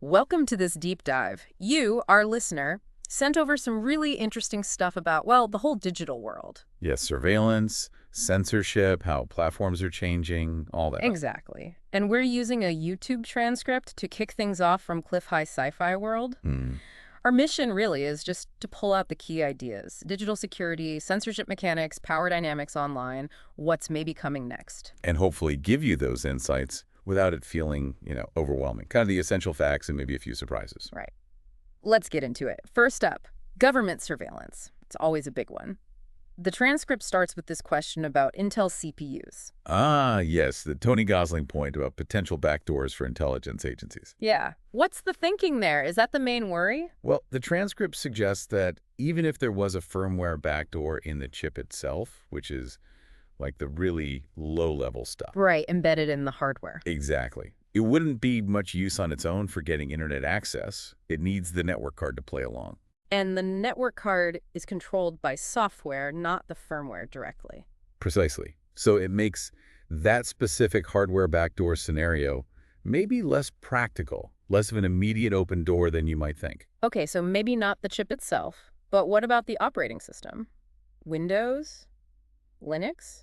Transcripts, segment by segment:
Welcome to this deep dive. You, our listener, sent over some really interesting stuff about, well, the whole digital world. Yes, surveillance, censorship, how platforms are changing, all that. Exactly. And we're using a YouTube transcript to kick things off from Clif High sci-fi world. Hmm. Our mission really is just to pull out the key ideas. Digital security, censorship mechanics, power dynamics online, what's maybe coming next. And hopefully give you those insights without it feeling, overwhelming. Kind of the essential facts and maybe a few surprises. Right. Let's get into it. First up, government surveillance. It's always a big one. The transcript starts with this question about Intel CPUs. Ah, yes, the Tony Gosling point about potential backdoors for intelligence agencies. Yeah. What's the thinking there? Is that the main worry? Well, the transcript suggests that even if there was a firmware backdoor in the chip itself, which is like the really low-level stuff. Right, embedded in the hardware. Exactly. It wouldn't be much use on its own for getting internet access. It needs the network card to play along. And the network card is controlled by software, not the firmware directly. Precisely. So it makes that specific hardware backdoor scenario maybe less practical, less of an immediate open door than you might think. Okay, so maybe not the chip itself, but what about the operating system? Windows? Linux?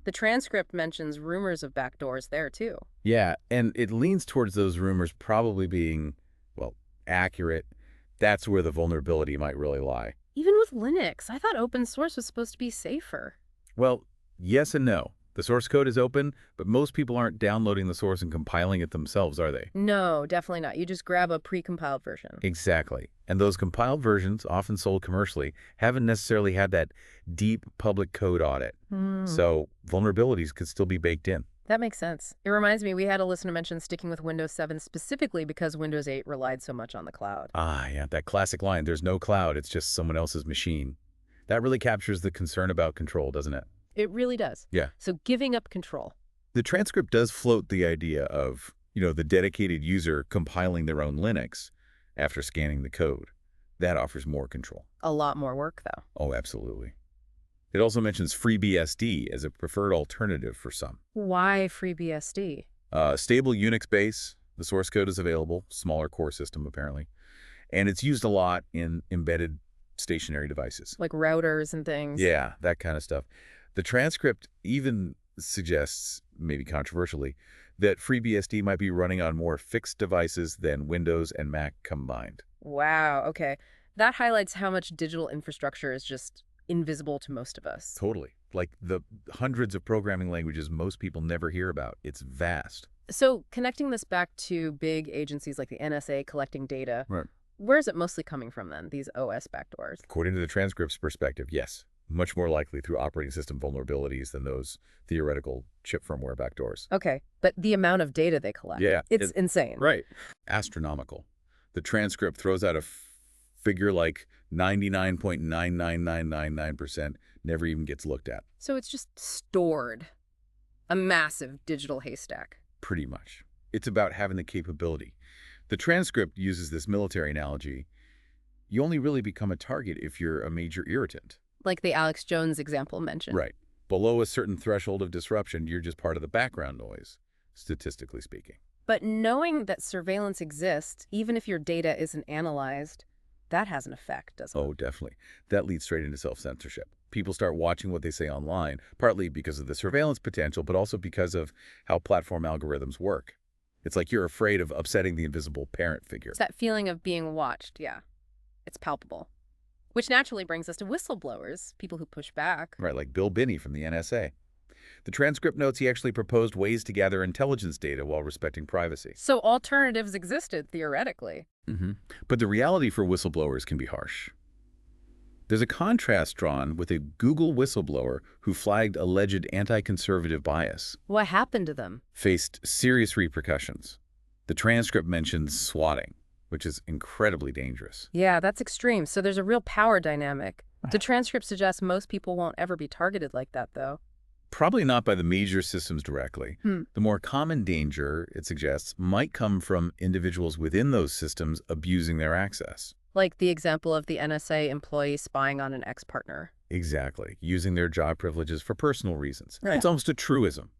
The transcript mentions rumors of backdoors there, too. Yeah, and it leans towards those rumors probably being, well, accurate. That's where the vulnerability might really lie. Even with Linux, I thought open source was supposed to be safer. Well, yes and no. The source code is open, but most people aren't downloading the source and compiling it themselves, are they? No, definitely not. You just grab a pre-compiled version. Exactly. And those compiled versions, often sold commercially, haven't necessarily had that deep public code audit. So vulnerabilities could still be baked in. That makes sense. It reminds me, we had a listener mention sticking with Windows 7 specifically because Windows 8 relied so much on the cloud. Ah, yeah, that classic line, there's no cloud, it's just someone else's machine. That really captures the concern about control, doesn't it? It really does. Yeah. So giving up control. The transcript does float the idea of, the dedicated user compiling their own Linux after scanning the code. That offers more control. A lot more work, though. Oh, absolutely. It also mentions FreeBSD as a preferred alternative for some. Why FreeBSD? Stable Unix base, the source code is available, smaller core system apparently, and it's used a lot in embedded stationary devices. Like routers and things? Yeah, that kind of stuff. The transcript even suggests, maybe controversially, that FreeBSD might be running on more fixed devices than Windows and Mac combined. Wow, okay. That highlights how much digital infrastructure is just invisible to most of us. Totally. Like the hundreds of programming languages most people never hear about. It's vast. So connecting this back to big agencies like the NSA collecting data, Right. where is it mostly coming from then, these OS backdoors? According to the transcript's perspective, yes. Much more likely through operating system vulnerabilities than those theoretical chip firmware backdoors. Okay, but the amount of data they collect, Yeah, it's insane. Right. Astronomical. The transcript throws out a figure like 99.99999% never even gets looked at. So it's just stored. A massive digital haystack. Pretty much. It's about having the capability. The transcript uses this military analogy. You only really become a target if you're a major irritant. Like the Alex Jones example mentioned. Right. Below a certain threshold of disruption, you're just part of the background noise, statistically speaking. But knowing that surveillance exists, even if your data isn't analyzed, that has an effect, doesn't it? Oh, definitely. That leads straight into self-censorship. People start watching what they say online, partly because of the surveillance potential, but also because of how platform algorithms work. It's like you're afraid of upsetting the invisible parent figure. It's that feeling of being watched, yeah. It's palpable. Which naturally brings us to whistleblowers, people who push back. Right, like Bill Binney from the NSA. The transcript notes he actually proposed ways to gather intelligence data while respecting privacy. So alternatives existed, theoretically. But the reality for whistleblowers can be harsh. There's a contrast drawn with a Google whistleblower who flagged alleged anti-conservative bias. What happened to them? Faced serious repercussions. The transcript mentions swatting, which is incredibly dangerous. Yeah, that's extreme. So there's a real power dynamic. The transcript suggests most people won't ever be targeted like that, though. Probably not by the major systems directly. The more common danger, it suggests, might come from individuals within those systems abusing their access. Like the example of the NSA employee spying on an ex-partner. Exactly. Using their job privileges for personal reasons. Right. It's almost a truism.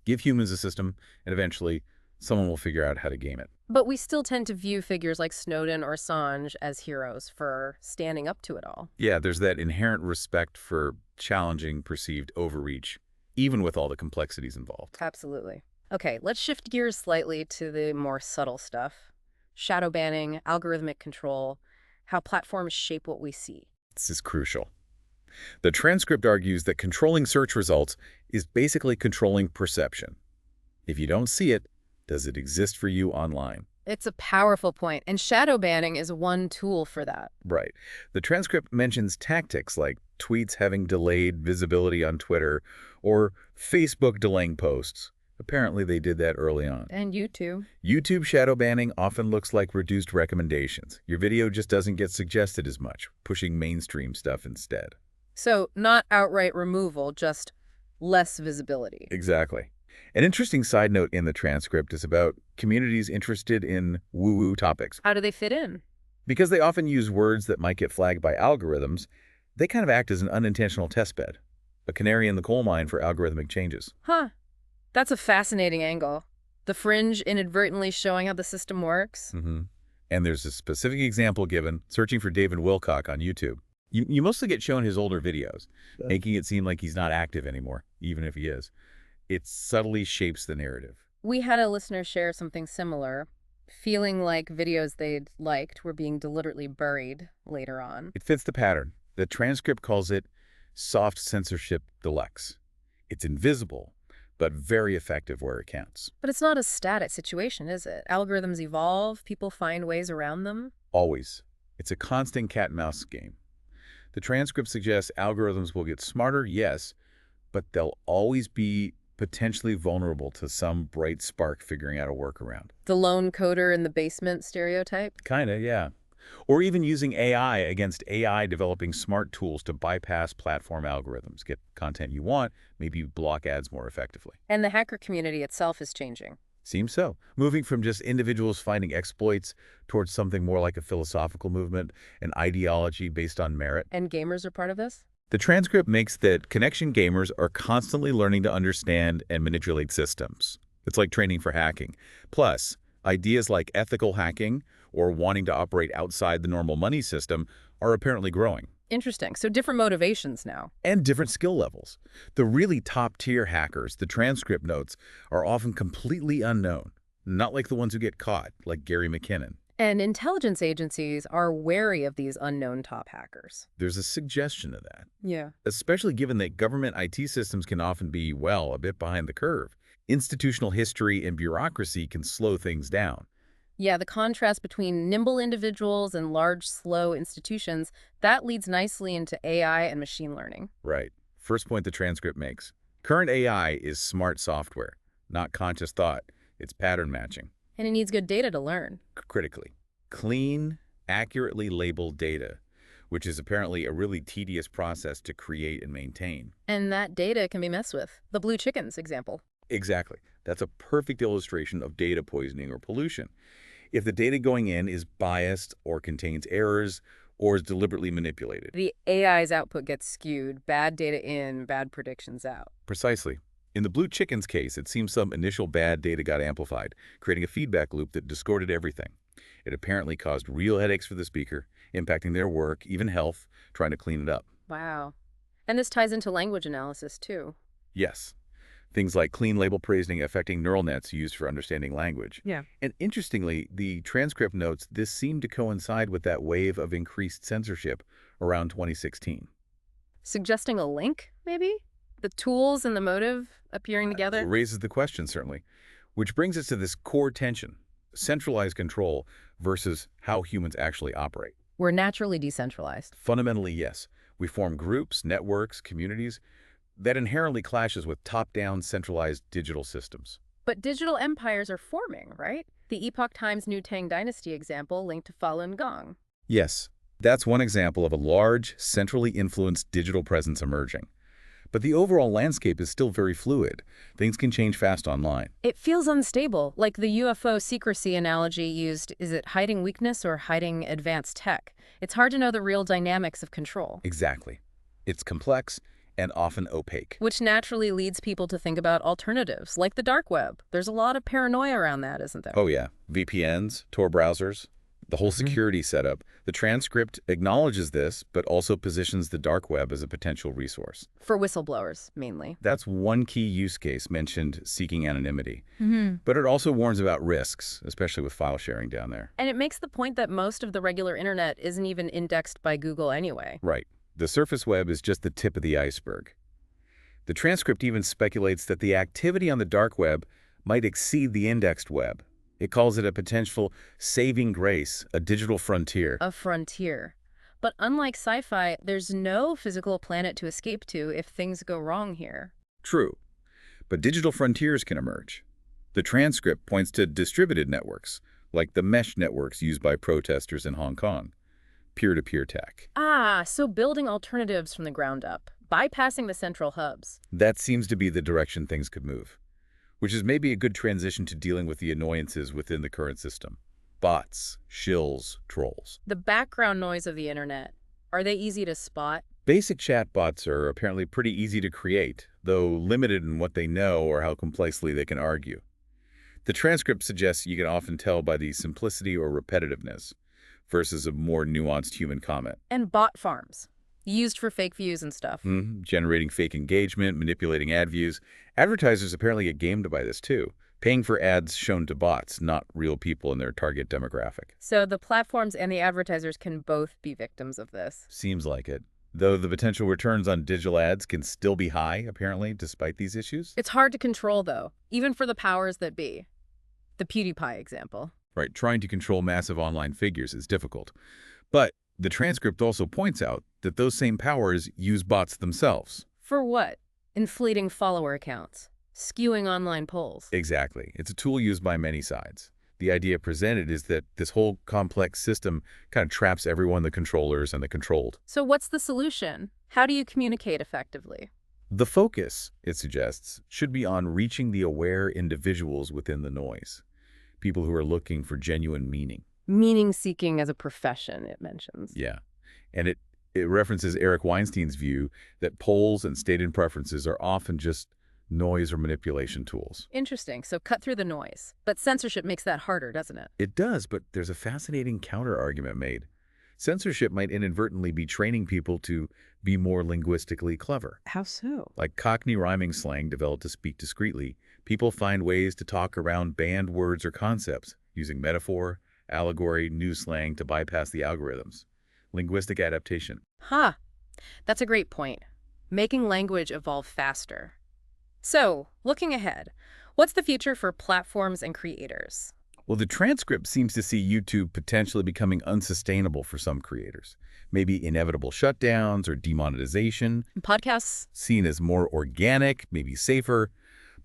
Give humans a system, and eventually someone will figure out how to game it. But we still tend to view figures like Snowden or Assange as heroes for standing up to it all. Yeah, there's that inherent respect for challenging perceived overreach, even with all the complexities involved. Absolutely. Okay, let's shift gears slightly to the more subtle stuff. Shadow banning, algorithmic control, how platforms shape what we see. This is crucial. The transcript argues that controlling search results is basically controlling perception. If you don't see it, does it exist for you online? It's a powerful point, and shadow banning is one tool for that. Right. The transcript mentions tactics like tweets having delayed visibility on Twitter or Facebook delaying posts. Apparently, they did that early on. And YouTube. YouTube shadow banning often looks like reduced recommendations. Your video just doesn't get suggested as much, pushing mainstream stuff instead. So, not outright removal, just less visibility. Exactly. An interesting side note in the transcript is about communities interested in woo-woo topics. How do they fit in? Because they often use words that might get flagged by algorithms, they kind of act as an unintentional testbed, a canary in the coal mine for algorithmic changes. Huh. That's a fascinating angle. The fringe inadvertently showing how the system works. And there's a specific example given, searching for David Wilcock on YouTube. You mostly get shown his older videos, making it seem like he's not active anymore, even if he is. It subtly shapes the narrative. We had a listener share something similar, feeling like videos they'd liked were being deliberately buried later on. It fits the pattern. The transcript calls it soft censorship deluxe. It's invisible, but very effective where it counts. But it's not a static situation, is it? Algorithms evolve, people find ways around them. Always. It's a constant cat-and-mouse game. The transcript suggests algorithms will get smarter, yes, but they'll always be potentially vulnerable to some bright spark figuring out a workaround. The lone coder in the basement stereotype? Kinda, yeah. Or even using AI against AI developing smart tools to bypass platform algorithms, get content you want, maybe block ads more effectively. And the hacker community itself is changing. Seems so. Moving from just individuals finding exploits towards something more like a philosophical movement, an ideology based on merit. And gamers are part of this? The transcript makes that connection gamers are constantly learning to understand and manipulate systems. It's like training for hacking. Plus, ideas like ethical hacking or wanting to operate outside the normal money system are apparently growing. Interesting. So different motivations now. And different skill levels. The really top-tier hackers, the transcript notes, are often completely unknown. Not like the ones who get caught, like Gary McKinnon. And intelligence agencies are wary of these unknown top hackers. There's a suggestion of that. Yeah. Especially given that government IT systems can often be, well, a bit behind the curve. Institutional history and bureaucracy can slow things down. Yeah, the contrast between nimble individuals and large, slow institutions, that leads nicely into AI and machine learning. Right. First point the transcript makes. Current AI is smart software, not conscious thought. It's pattern matching. And it needs good data to learn. Critically, clean, accurately labeled data, which is apparently a really tedious process to create and maintain. And that data can be messed with. The blue chickens example. Exactly. That's a perfect illustration of data poisoning or pollution. If the data going in is biased or contains errors or is deliberately manipulated. The AI's output gets skewed. Bad data in, bad predictions out. Precisely. In the blue chickens case, it seems some initial bad data got amplified, creating a feedback loop that distorted everything. It apparently caused real headaches for the speaker, impacting their work, even health, trying to clean it up. Wow. And this ties into language analysis, too. Yes. Things like clean label praising affecting neural nets used for understanding language. Yeah. And interestingly, the transcript notes this seemed to coincide with that wave of increased censorship around 2016. Suggesting a link, maybe? The tools and the motive appearing together? It raises the question, certainly. Which brings us to this core tension, centralized control versus how humans actually operate. We're naturally decentralized. Fundamentally, yes. We form groups, networks, communities. That inherently clashes with top-down centralized digital systems. But digital empires are forming, right? The Epoch Times New Tang Dynasty example linked to Falun Gong. Yes, that's one example of a large, centrally influenced digital presence emerging. But the overall landscape is still very fluid. Things can change fast online. It feels unstable, like the UFO secrecy analogy used. Is it hiding weakness or hiding advanced tech? It's hard to know the real dynamics of control. Exactly. It's complex, and often opaque. Which naturally leads people to think about alternatives, like the dark web. There's a lot of paranoia around that, isn't there? Oh yeah, VPNs, Tor browsers, the whole security setup. The transcript acknowledges this, but also positions the dark web as a potential resource. For whistleblowers, mainly. That's one key use case mentioned, seeking anonymity. Mm-hmm. But it also warns about risks, especially with file sharing down there. And it makes the point that most of the regular internet isn't even indexed by Google anyway. Right. The surface web is just the tip of the iceberg. The transcript even speculates that the activity on the dark web might exceed the indexed web. It calls it a potential saving grace, a digital frontier. A frontier. But unlike sci-fi, there's no physical planet to escape to if things go wrong here. True. But digital frontiers can emerge. The transcript points to distributed networks, like the mesh networks used by protesters in Hong Kong. Peer-to-peer tech. Ah, so building alternatives from the ground up, bypassing the central hubs. That seems to be the direction things could move, which is maybe a good transition to dealing with the annoyances within the current system. Bots, shills, trolls. The background noise of the internet. Are they easy to spot? Basic chatbots are apparently pretty easy to create, though limited in what they know or how complexly they can argue. The transcript suggests you can often tell by the simplicity or repetitiveness versus a more nuanced human comment. And bot farms, used for fake views and stuff. Generating fake engagement, manipulating ad views. Advertisers apparently get gamed by this too, paying for ads shown to bots, not real people in their target demographic. So the platforms and the advertisers can both be victims of this. Seems like it. Though the potential returns on digital ads can still be high, apparently, despite these issues. It's hard to control, though, even for the powers that be. The PewDiePie example. Right, trying to control massive online figures is difficult. But the transcript also points out that those same powers use bots themselves. For what? Inflating follower accounts, skewing online polls. Exactly. It's a tool used by many sides. The idea presented is that this whole complex system kind of traps everyone, the controllers and the controlled. So what's the solution? How do you communicate effectively? The focus, it suggests, should be on reaching the aware individuals within the noise. People who are looking for genuine meaning. Meaning-seeking as a profession, it mentions. Yeah. And it references Eric Weinstein's view that polls and stated preferences are often just noise or manipulation tools. Interesting. So cut through the noise. But censorship makes that harder, doesn't it? It does, but there's a fascinating counter-argument made. Censorship might inadvertently be training people to be more linguistically clever. How so? Like Cockney rhyming slang developed to speak discreetly, people find ways to talk around banned words or concepts, using metaphor, allegory, new slang to bypass the algorithms. Linguistic adaptation. Huh. That's a great point. Making language evolve faster. So, looking ahead, what's the future for platforms and creators? Well, the transcript seems to see YouTube potentially becoming unsustainable for some creators. Maybe inevitable shutdowns or demonetization. Podcasts? Seen as more organic, maybe safer,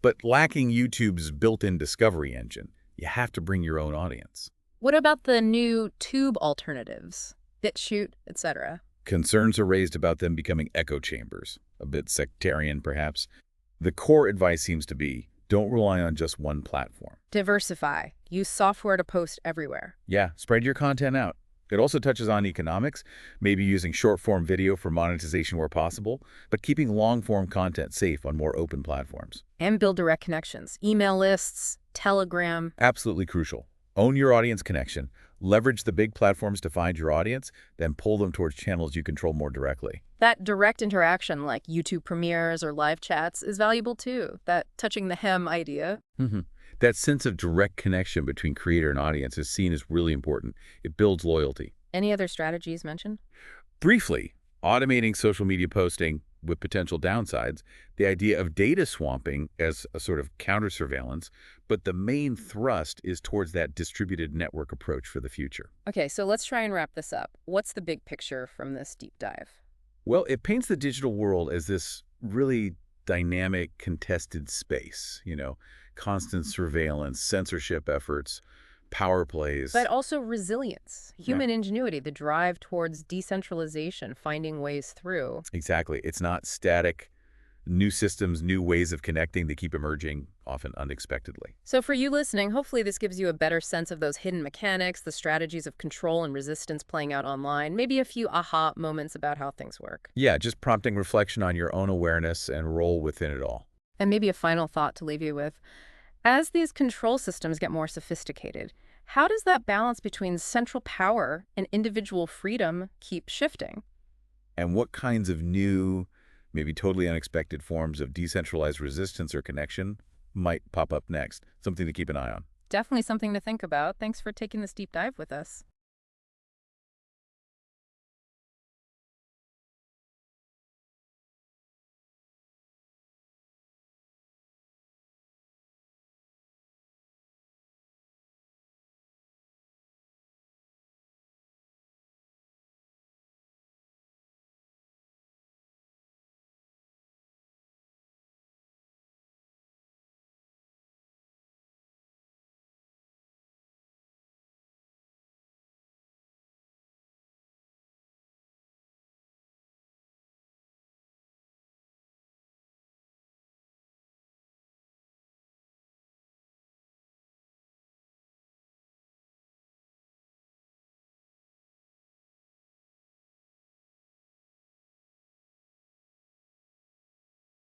but lacking YouTube's built-in discovery engine. You have to bring your own audience. What about the new tube alternatives? BitChute, etc. Concerns are raised about them becoming echo chambers, a bit sectarian perhaps. The core advice seems to be, don't rely on just one platform. Diversify. Use software to post everywhere. Yeah, spread your content out. It also touches on economics, maybe using short-form video for monetization where possible, but keeping long-form content safe on more open platforms. And build direct connections. Email lists, Telegram. Absolutely crucial. Own your audience connection. Leverage the big platforms to find your audience, then pull them towards channels you control more directly. That direct interaction like YouTube premieres or live chats is valuable too. That touching the hem idea. That sense of direct connection between creator and audience is seen as really important. It builds loyalty. Any other strategies mentioned? Briefly, automating social media posting with potential downsides, the idea of data swamping as a sort of counter-surveillance, but the main thrust is towards that distributed network approach for the future. Okay, so let's try and wrap this up. What's the big picture from this deep dive? Well, it paints the digital world as this really dynamic, contested space, constant surveillance, censorship efforts, power plays. But also resilience, human ingenuity, the drive towards decentralization, finding ways through. Exactly. It's not static, New systems, new ways of connecting, they keep emerging, often unexpectedly. So for you listening, hopefully this gives you a better sense of those hidden mechanics, the strategies of control and resistance playing out online, maybe a few aha moments about how things work. Yeah, just prompting reflection on your own awareness and role within it all. And maybe a final thought to leave you with. As these control systems get more sophisticated, how does that balance between central power and individual freedom keep shifting? And what kinds of new, maybe totally unexpected forms of decentralized resistance or connection might pop up next? Something to keep an eye on. Definitely something to think about. Thanks for taking this deep dive with us.